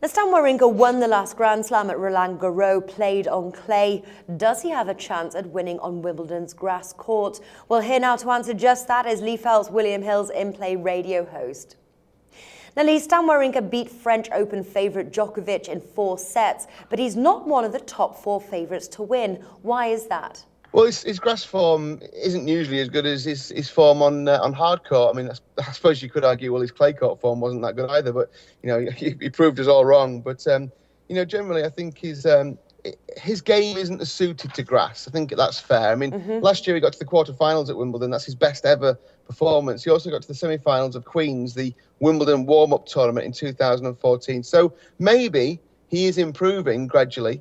Stan Wawrinka won the last Grand Slam at Roland Garros, played on clay. Does he have a chance at winning on Wimbledon's grass court? Well, here now to answer just that is Lee Phelps, William Hill's in-play radio host. Now, Lee, Stan Wawrinka beat French Open favourite Djokovic in 4 sets, but he's not one of the top 4 favourites to win. Why is that? Well, his grass form isn't usually as good as his form on hard court. I mean, I suppose you could argue, well, his clay court form wasn't that good either, but, he proved us all wrong. But, generally, I think his game isn't as suited to grass. I think that's fair. I mean, last year he got to the quarterfinals at Wimbledon. That's his best ever performance. He also got to the semi-finals of Queen's, the Wimbledon warm-up tournament in 2014. So maybe he is improving gradually.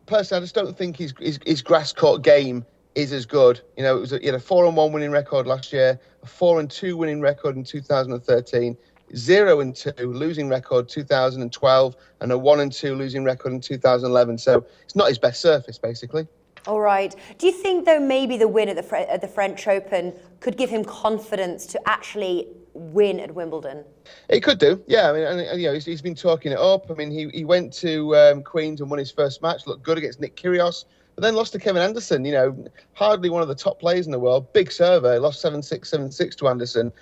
Personally, I just don't think his grass court game is as good. He had a 4-1 winning record last year, a 4-2 winning record in 2013, 0-2 losing record 2012, and a 1-2 losing record in 2011. So it's not his best surface, basically. All right. Do you think, though, maybe the win at the French Open could give him confidence to actually win at Wimbledon? It could do, yeah. I mean, and he's been talking it up. I mean, he went to Queen's and won his first match, looked good against Nick Kyrgios, but then lost to Kevin Anderson. Hardly one of the top players in the world. Big server, lost 7-6, 7-6 to Anderson.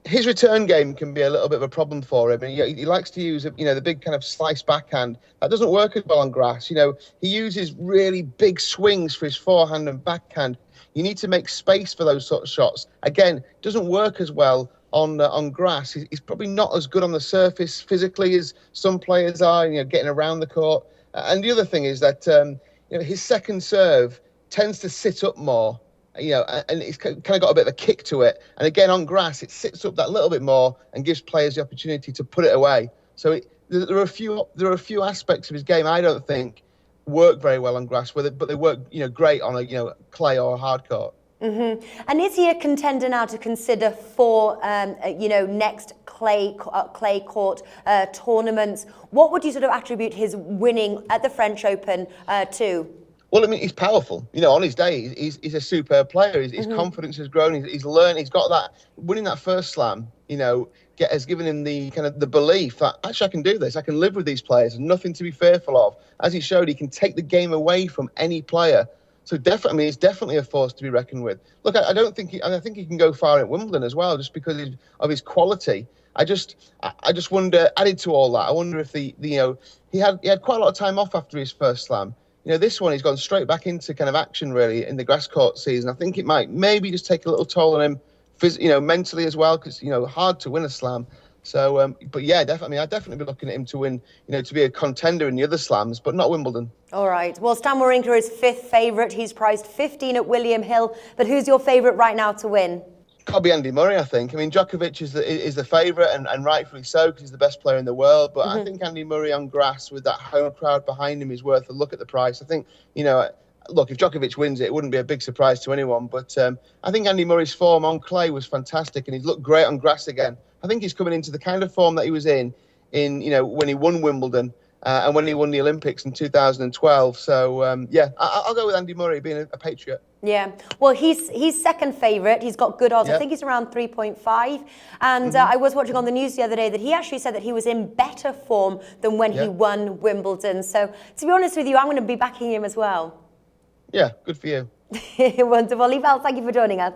His return game can be a little bit of a problem for him. And he likes to use, the big kind of slice backhand. That doesn't work as well on grass. He uses really big swings for his forehand and backhand. You need to make space for those sort of shots. Again, doesn't work as well on grass. He's probably not as good on the surface physically as some players are, getting around the court. And the other thing is that, his second serve tends to sit up more. And it's kind of got a bit of a kick to it. And again, on grass, it sits up that little bit more and gives players the opportunity to put it away. So there are a few aspects of his game I don't think work very well on grass, but they work great on a clay or a hard court. And is he a contender now to consider for next clay court tournaments? What would you sort of attribute his winning at the French Open to? Well, I mean, he's powerful. On his day, he's a superb player. His confidence has grown. He's learned. He's got that. Winning that first slam, has given him the kind of the belief that actually I can do this. I can live with these players. There's nothing to be fearful of. As he showed, he can take the game away from any player. So definitely, he's definitely a force to be reckoned with. Look, I think he can go far at Wimbledon as well, just because of his quality. I just wonder, added to all that, I wonder if he had quite a lot of time off after his first slam. This one, he's gone straight back into kind of action, really, in the grass court season. I think it might maybe just take a little toll on him, mentally as well, because, hard to win a slam. So, but yeah, definitely, I'd definitely be looking at him to win, to be a contender in the other slams, but not Wimbledon. All right. Well, Stan Wawrinka is 5th favourite. He's priced 15 at William Hill. But who's your favourite right now to win? Got to be Andy Murray, I think. I mean, Djokovic is the favourite, and rightfully so, because he's the best player in the world. But I think Andy Murray on grass with that home crowd behind him is worth a look at the price. I think, look, if Djokovic wins it wouldn't be a big surprise to anyone. But I think Andy Murray's form on clay was fantastic, and he's looked great on grass again. I think he's coming into the kind of form that he was in when he won Wimbledon and when he won the Olympics in 2012. So, I'll go with Andy Murray being a patriot. Yeah, well, he's 2nd favourite. He's got good odds. Yeah. I think he's around 3.5. And I was watching on the news the other day that he actually said that he was in better form than when he won Wimbledon. So, to be honest with you, I'm going to be backing him as well. Yeah, good for you. Wonderful. Lee Phelps, thank you for joining us.